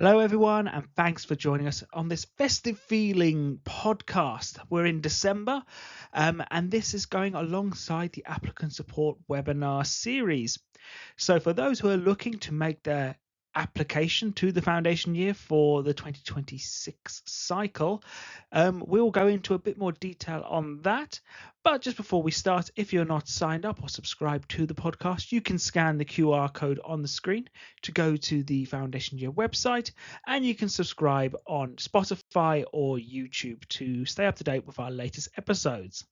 Hello, everyone, and thanks for joining us on this festive feeling podcast. We're in December, and this is going alongside the Applicant Support webinar series. So, for those who are looking to make their application to the foundation year for the 2026 cycle, we'll go into a bit more detail on that. But just before we start, if you're not signed up or subscribed to the podcast, you can scan the QR code on the screen to go to the Foundation Year website, and you can subscribe on Spotify or YouTube to stay up to date with our latest episodes.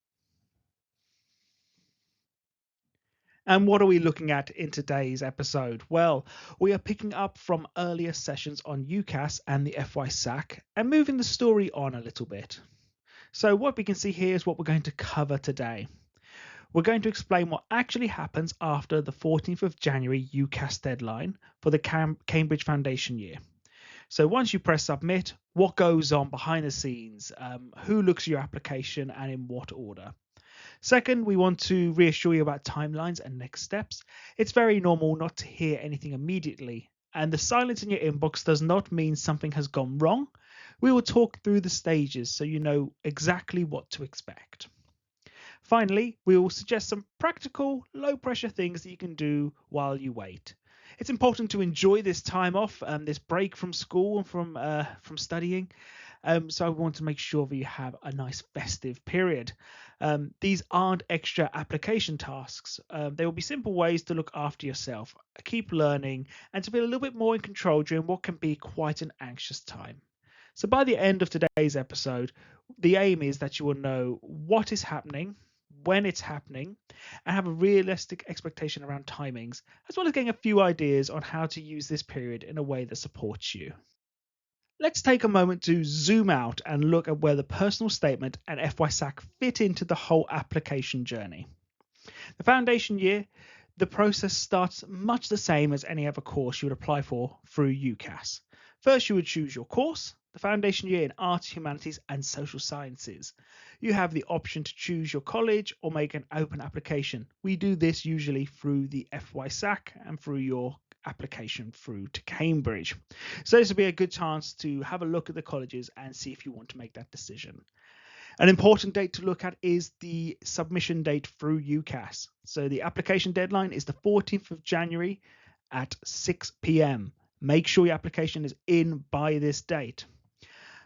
And what are we looking at in today's episode? Well, we are picking up from earlier sessions on UCAS and the FY-SAC and moving the story on a little bit. So what we can see here is what we're going to cover today. We're going to explain what actually happens after the 14th of January UCAS deadline for the Cambridge Foundation year. So once you press submit, what goes on behind the scenes, who looks at your application and in what order. Second, we want to reassure you about timelines and next steps. It's very normal not to hear anything immediately, and the silence in your inbox does not mean something has gone wrong. We will talk through the stages so you know exactly what to expect. Finally, we will suggest some practical, low-pressure things that you can do while you wait. It's important to enjoy this time off, this break from school and from studying. So I want to make sure that you have a nice festive period. These aren't extra application tasks. They will be simple ways to look after yourself, keep learning, and to feel a little bit more in control during what can be quite an anxious time. So by the end of today's episode, the aim is that you will know what is happening, when it's happening, and have a realistic expectation around timings, as well as getting a few ideas on how to use this period in a way that supports you. Let's take a moment to zoom out and look at where the personal statement and FY-SAC fit into the whole application journey. The foundation year, the process starts much the same as any other course you would apply for through UCAS. First, you would choose your course, the foundation year in Arts, Humanities and Social Sciences. You have the option to choose your college or make an open application. We do this usually through the FY-SAC and through your application through to Cambridge. So this will be a good chance to have a look at the colleges and see if you want to make that decision. An important date to look at is the submission date through UCAS. So the application deadline is the 14th of January at 6 p.m. Make sure your application is in by this date.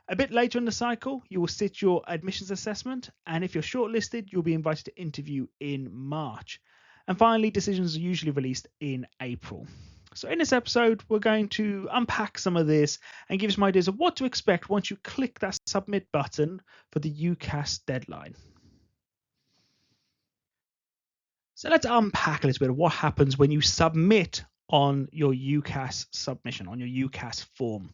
A bit later in the cycle, you will sit your admissions assessment, and if you're shortlisted, you'll be invited to interview in March. And finally, decisions are usually released in April. So in this episode, we're going to unpack some of this and give you some ideas of what to expect once you click that submit button for the UCAS deadline. So let's unpack a little bit of what happens when you submit on your UCAS submission, on your UCAS form.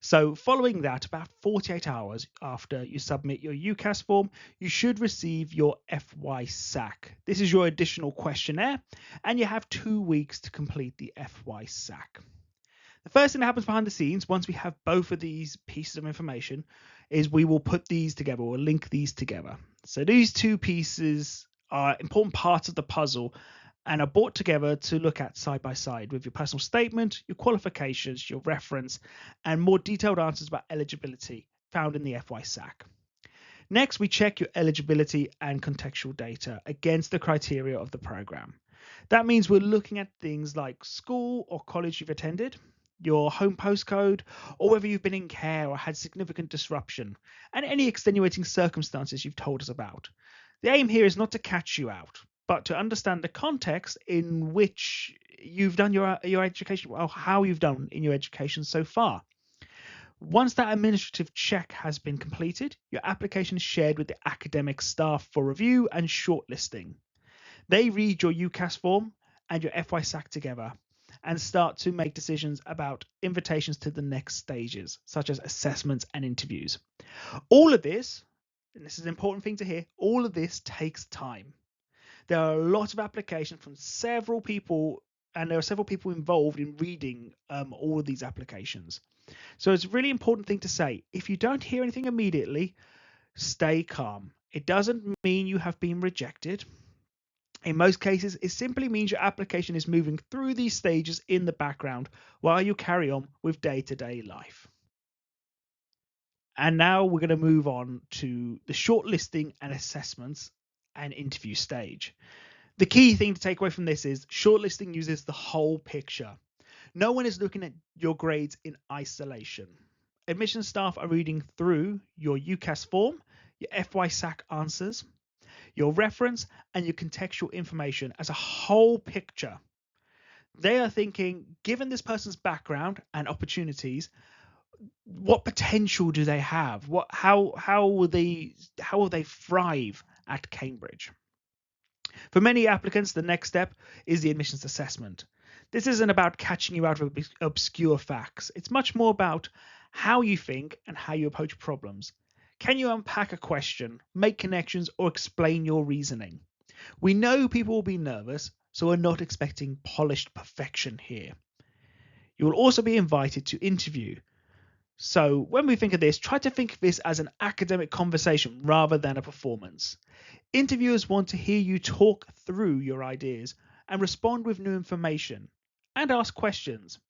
So following that, about 48 hours after you submit your UCAS form, you should receive your FY-SAC. This is your additional questionnaire, and you have 2 weeks to complete the FY-SAC. The first thing that happens behind the scenes, once we have both of these pieces of information, is we will put these together, or link these together. So these two pieces are important parts of the puzzle and are brought together to look at side by side with your personal statement, your qualifications, your reference, and more detailed answers about eligibility found in the FY-SAC. Next, we check your eligibility and contextual data against the criteria of the program. That means we're looking at things like school or college you've attended, your home postcode, or whether you've been in care or had significant disruption, and any extenuating circumstances you've told us about. The aim here is not to catch you out, but to understand the context in which you've done your education, or how you've done in your education so far. Once that administrative check has been completed, your application is shared with the academic staff for review and shortlisting. They read your UCAS form and your FY-SAC together and start to make decisions about invitations to the next stages, such as assessments and interviews. All of this, and this is an important thing to hear, all of this takes time. There are a lot of applications from several people, and there are several people involved in reading all of these applications. So it's a really important thing to say. If you don't hear anything immediately, stay calm. It doesn't mean you have been rejected. In most cases, it simply means your application is moving through these stages in the background while you carry on with day-to-day life. And now we're going to move on to the shortlisting and assessments and interview stage. The key thing to take away from this is shortlisting uses the whole picture. No one is looking at your grades in isolation. Admission staff are reading through your UCAS form, your FY-SAC answers, your reference, and your contextual information as a whole picture. They are thinking, given this person's background and opportunities, what potential do they have? How will they thrive at Cambridge? For many applicants, the next step is the admissions assessment. This isn't about catching you out of obscure facts. It's much more about how you think and how you approach problems. Can you unpack a question, make connections, or explain your reasoning? We know people will be nervous, so we're not expecting polished perfection here. You will also be invited to interview. So when we think of this, try to think of this as an academic conversation rather than a performance. Interviewers want to hear you talk through your ideas and respond with new information and ask questions.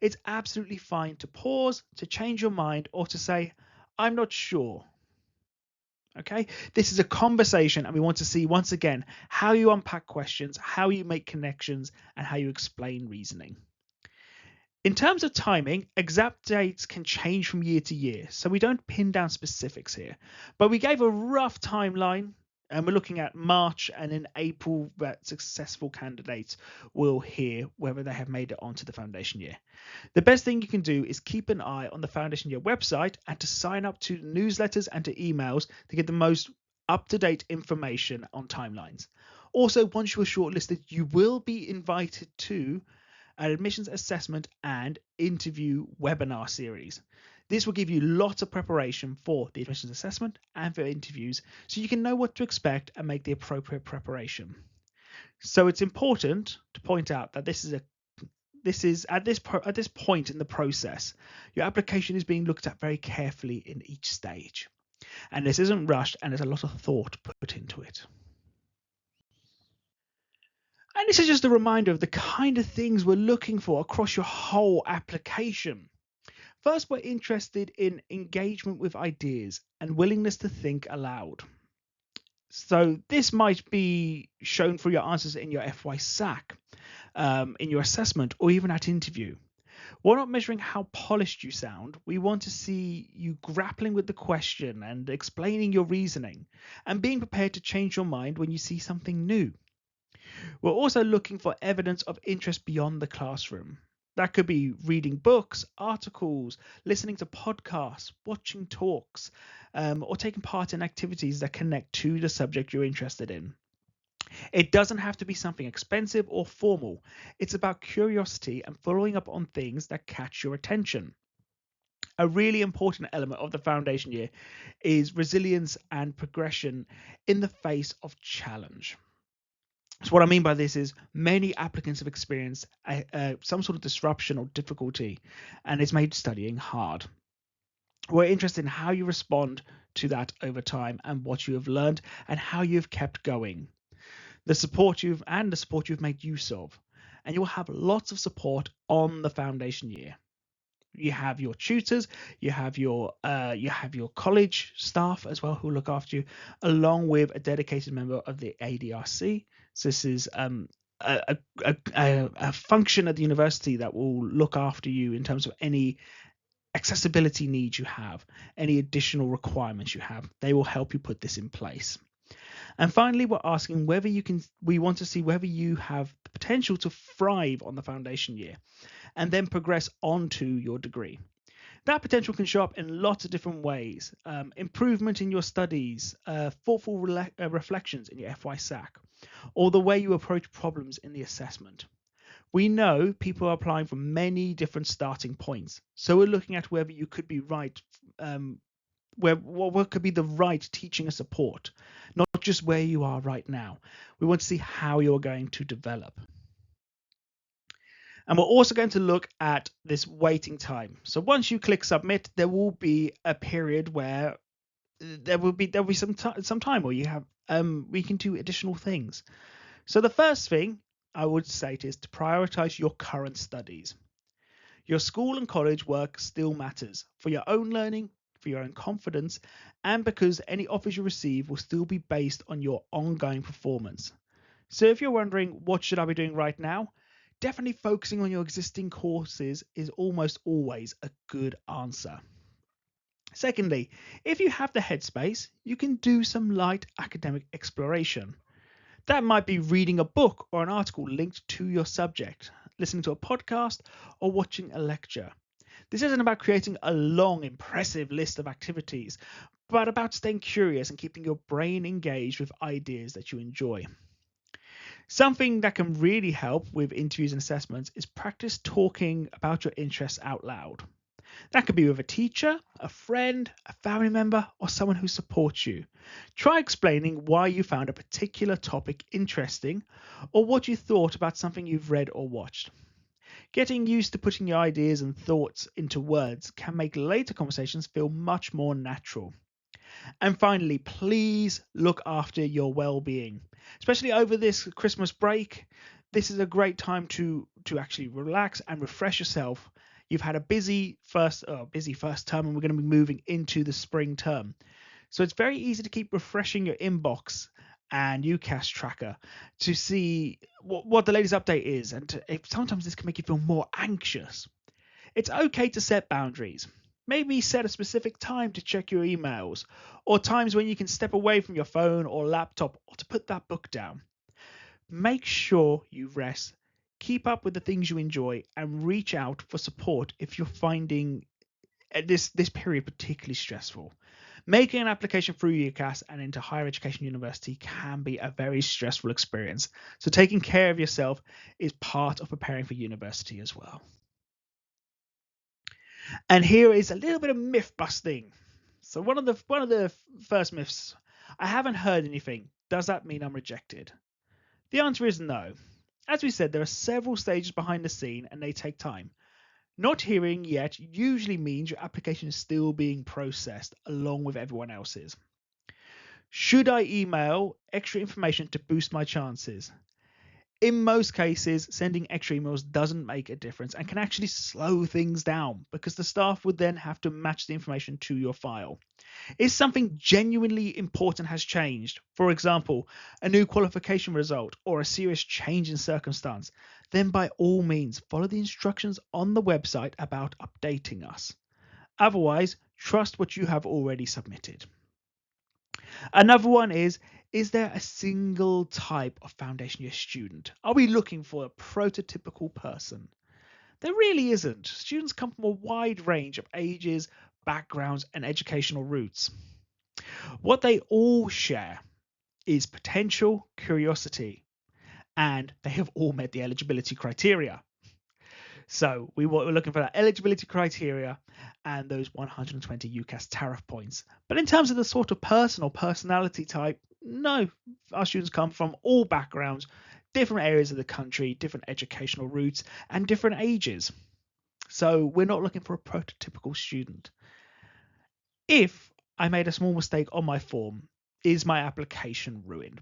It's absolutely fine to pause, to change your mind, or to say, I'm not sure. Okay, this is a conversation, and we want to see once again how you unpack questions, how you make connections, and how you explain reasoning. In terms of timing, exact dates can change from year to year, so we don't pin down specifics here. But we gave a rough timeline, and we're looking at March, and in April that successful candidates will hear whether they have made it onto the foundation year. The best thing you can do is keep an eye on the foundation year website and to sign up to newsletters and to emails to get the most up-to-date information on timelines. Also, once you are shortlisted, you will be invited to an admissions assessment and interview webinar series. This will give you lots of preparation for the admissions assessment and for interviews, so you can know what to expect and make the appropriate preparation. So it's important to point out that this is at this point in the process, your application is being looked at very carefully in each stage, and this isn't rushed, and there's a lot of thought put into it. And this is just a reminder of the kind of things we're looking for across your whole application. First, we're interested in engagement with ideas and willingness to think aloud. So this might be shown through your answers in your FY-SAC, in your assessment, or even at interview. We're not measuring how polished you sound. We want to see you grappling with the question and explaining your reasoning and being prepared to change your mind when you see something new. We're also looking for evidence of interest beyond the classroom. That could be reading books, articles, listening to podcasts, watching talks, or taking part in activities that connect to the subject you're interested in. It doesn't have to be something expensive or formal. It's about curiosity and following up on things that catch your attention. A really important element of the foundation year is resilience and progression in the face of challenge. So what I mean by this is many applicants have experienced some sort of disruption or difficulty, and it's made studying hard. We're interested in how you respond to that over time and what you have learned and how you've kept going. The support you've made use of, and you'll have lots of support on the foundation year. You have your tutors, you have your college staff as well who look after you, along with a dedicated member of the ADRC. So this is a function at the university that will look after you in terms of any accessibility needs you have, any additional requirements you have. They will help you put this in place. And finally, we're asking we want to see whether you have the potential to thrive on the foundation year and then progress onto your degree. That potential can show up in lots of different ways. Improvement in your studies, thoughtful reflections in your FY-SAC, or the way you approach problems in the assessment. We know people are applying from many different starting points, so we're looking at whether you could be right, what could be the right teaching and support, not just where you are right now. We want to see how you're going to develop. And we're also going to look at this waiting time. So once you click submit, there will be a period where there'll be some time where you have we can do additional things. So the first thing I would state is to prioritize your current studies. Your school and college work still matters for your own learning, for your own confidence, and because any offers you receive will still be based on your ongoing performance. So if you're wondering what should I be doing right now, definitely focusing on your existing courses is almost always a good answer. Secondly, if you have the headspace, you can do some light academic exploration. That might be reading a book or an article linked to your subject, listening to a podcast, or watching a lecture. This isn't about creating a long, impressive list of activities, but about staying curious and keeping your brain engaged with ideas that you enjoy. Something that can really help with interviews and assessments is practice talking about your interests out loud. That could be with a teacher, a friend, a family member, or someone who supports you. Try explaining why you found a particular topic interesting or what you thought about something you've read or watched. Getting used to putting your ideas and thoughts into words can make later conversations feel much more natural. And finally, please look after your well-being, especially over this Christmas break. This is a great time to actually relax and refresh yourself. You've had a busy first term, and we're going to be moving into the spring term. So it's very easy to keep refreshing your inbox and UCAS tracker to see what the latest update is, and sometimes this can make you feel more anxious. It's okay to set boundaries. Maybe set a specific time to check your emails, or times when you can step away from your phone or laptop, or to put that book down. Make sure you rest, keep up with the things you enjoy, and reach out for support if you're finding this period particularly stressful. Making an application through UCAS and into higher education university can be a very stressful experience, so taking care of yourself is part of preparing for university as well. And here is a little bit of myth busting. So one of the first myths: I haven't heard anything. Does that mean I'm rejected? The answer is no. As we said, there are several stages behind the scene and they take time. Not hearing yet usually means your application is still being processed along with everyone else's. Should I email extra information to boost my chances? In most cases, sending extra emails doesn't make a difference and can actually slow things down because the staff would then have to match the information to your file. If something genuinely important has changed, for example, a new qualification result or a serious change in circumstance, then by all means follow the instructions on the website about updating us. Otherwise, trust what you have already submitted. Another one is there a single type of foundation year student? Are we looking for a prototypical person? There really isn't. Students come from a wide range of ages, backgrounds, and educational routes. What they all share is potential, curiosity, and they have all met the eligibility criteria. So we're looking for that eligibility criteria and those 120 UCAS tariff points. But in terms of the sort of person or personality type, no, our students come from all backgrounds, different areas of the country, different educational routes, and different ages. So we're not looking for a prototypical student. If I made a small mistake on my form, is my application ruined?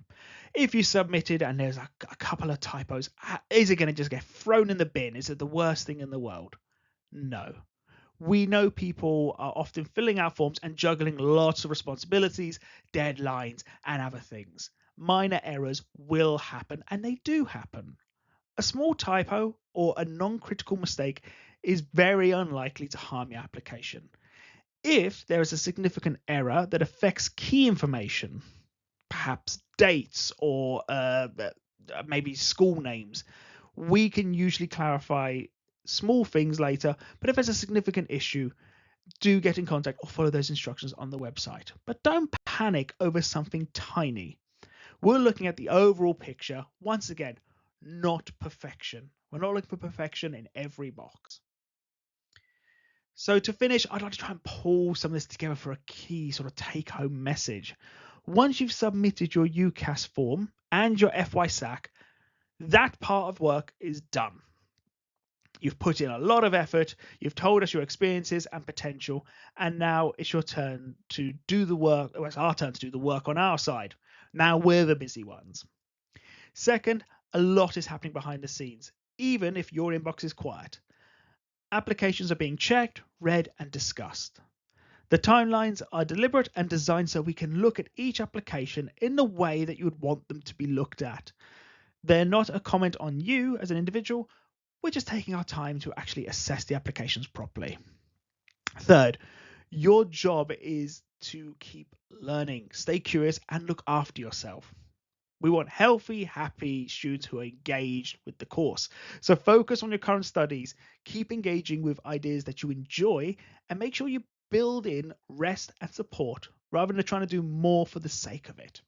If you submitted and there's a couple of typos, is it going to just get thrown in the bin? Is it the worst thing in the world? No. We know people are often filling out forms and juggling lots of responsibilities, deadlines, and other things. Minor errors will happen, and they do happen. A small typo or a non-critical mistake is very unlikely to harm your application. If there is a significant error that affects key information, perhaps dates or maybe school names, we can usually clarify small things later. But if there's a significant issue, do get in contact or follow those instructions on the website. But don't panic over something tiny. We're looking at the overall picture. Once again, not perfection. We're not looking for perfection in every box. So to finish, I'd like to try and pull some of this together for a key sort of take-home message. Once you've submitted your UCAS form and your FY-SAC, that part of work is done. You've put in a lot of effort, you've told us your experiences and potential, and now it's your turn to do the work. Well, it's our turn to do the work on our side. Now we're the busy ones. Second, a lot is happening behind the scenes, even if your inbox is quiet. Applications are being checked, read, and discussed. The timelines are deliberate and designed so we can look at each application in the way that you would want them to be looked at. They're not a comment on you as an individual. We're just taking our time to actually assess the applications properly. Third, your job is to keep learning, stay curious, and look after yourself. We want healthy, happy students who are engaged with the course. So focus on your current studies, keep engaging with ideas that you enjoy, and make sure you build in rest and support rather than trying to do more for the sake of it.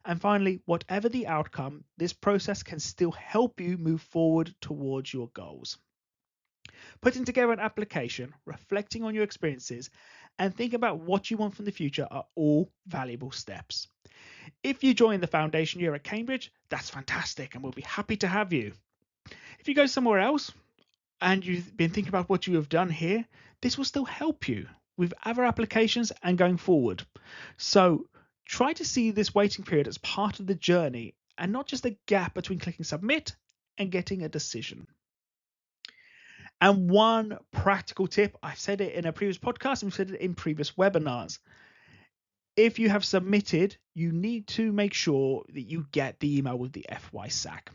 And finally, whatever the outcome, this process can still help you move forward towards your goals. Putting together an application, reflecting on your experiences, and thinking about what you want from the future are all valuable steps. If you join the foundation year at Cambridge, that's fantastic and we'll be happy to have you. If you go somewhere else and you've been thinking about what you have done here, this will still help you with other applications and going forward. So try to see this waiting period as part of the journey and not just a gap between clicking submit and getting a decision. And one practical tip, I've said it in a previous podcast and we've said it in previous webinars. If you have submitted, you need to make sure that you get the email with the FYSAC.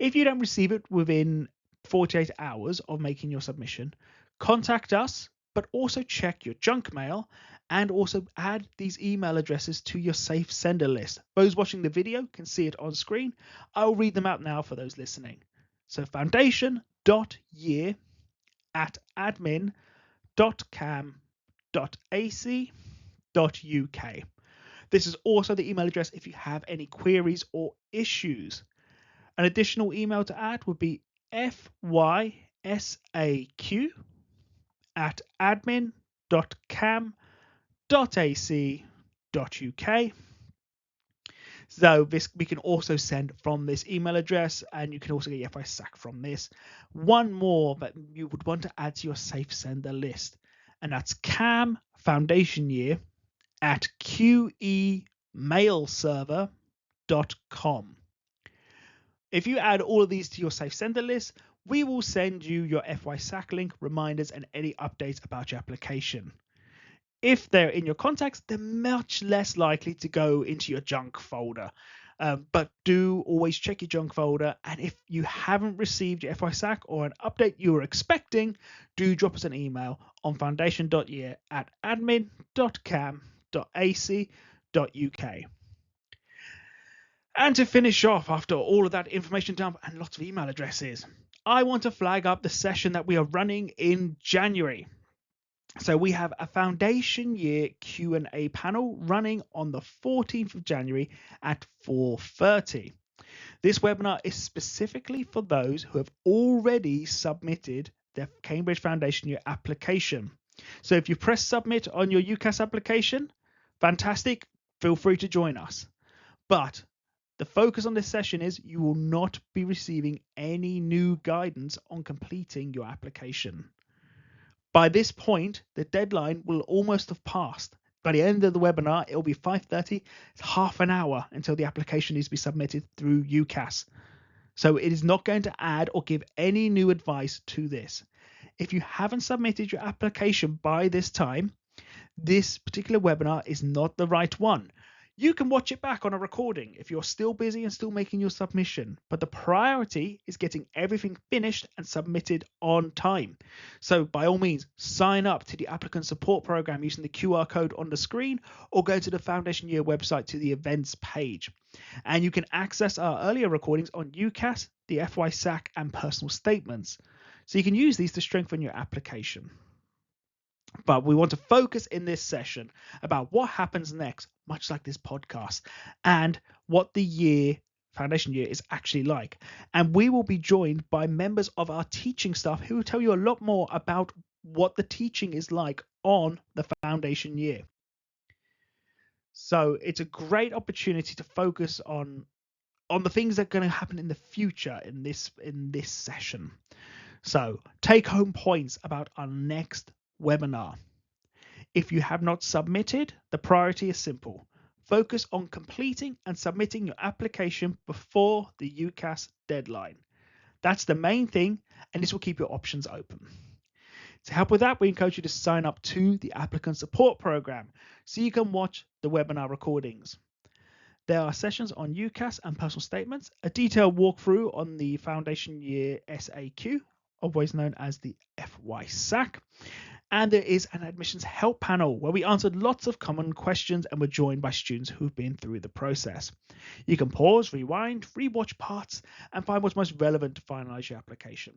If you don't receive it within 48 hours of making your submission, contact us, but also check your junk mail and also add these email addresses to your safe sender list. Those watching the video can see it on screen. I'll read them out now for those listening. So foundation.year@admin.cam.ac.uk. This is also the email address if you have any queries or issues. An additional email to add would be fysak@admin.cam.ac.uk. So this we can also send from this email address, and you can also get your FYSAC from this. One more that you would want to add to your safe sender list, and that's CAM Foundation Year at qemailserver.com. If you add all of these to your safe sender list, we will send you your FYSAC link, reminders, and any updates about your application. If they're in your contacts, they're much less likely to go into your junk folder. But do always check your junk folder. And if you haven't received your FYSAC or an update you were expecting, do drop us an email on foundation.year@admin.cam.ac.uk. And to finish off, after all of that information dump and lots of email addresses, I want to flag up the session that we are running in January. So we have a foundation year Q&A panel running on the 14th of January at 4:30. This webinar is specifically for those who have already submitted their Cambridge Foundation Year application. So if you press submit on your UCAS application, fantastic, feel free to join us. But the focus on this session is you will not be receiving any new guidance on completing your application. By this point, the deadline will almost have passed. By the end of the webinar, it will be 5:30. It's half an hour until the application needs to be submitted through UCAS. So it is not going to add or give any new advice to this. If you haven't submitted your application by this time, this particular webinar is not the right one. You can watch it back on a recording if you're still busy and still making your submission, but the priority is getting everything finished and submitted on time. So by all means, sign up to the Applicant Support Programme using the QR code on the screen, or go to the Foundation Year website to the events page. And you can access our earlier recordings on UCAS, the FYSAC, and personal statements. So you can use these to strengthen your application. But we want to focus in this session about what happens next, much like this podcast, and what the foundation year is actually like. And we will be joined by members of our teaching staff who will tell you a lot more about what the teaching is like on the foundation year. So it's a great opportunity to focus on the things that are going to happen in the future in this session. So take home points about our next webinar. If you have not submitted, the priority is simple. Focus on completing and submitting your application before the UCAS deadline. That's the main thing, and this will keep your options open. To help with that, we encourage you to sign up to the Applicant Support Programme so you can watch the webinar recordings. There are sessions on UCAS and personal statements, a detailed walkthrough on the foundation year SAQ, otherwise known as the FYSAC, and there is an admissions help panel where we answered lots of common questions and were joined by students who've been through the process. You can pause, rewind, rewatch parts, and find what's most relevant to finalize your application.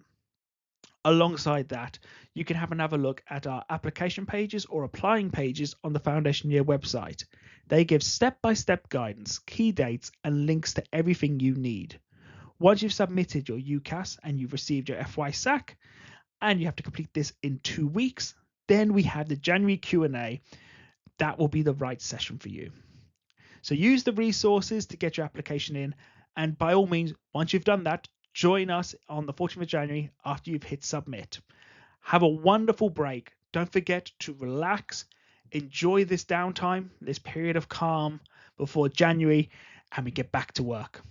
Alongside that, you can have another look at our application pages or applying pages on the Foundation Year website. They give step-by-step guidance, key dates, and links to everything you need. Once you've submitted your UCAS and you've received your FYSAC, and you have to complete this in 2 weeks, then we have the January Q&A. That will be the right session for you. So use the resources to get your application in, and by all means, once you've done that, join us on the 14th of January after you've hit submit. Have a wonderful break. Don't forget to relax, enjoy this downtime, this period of calm before January, and we get back to work.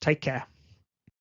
Take care.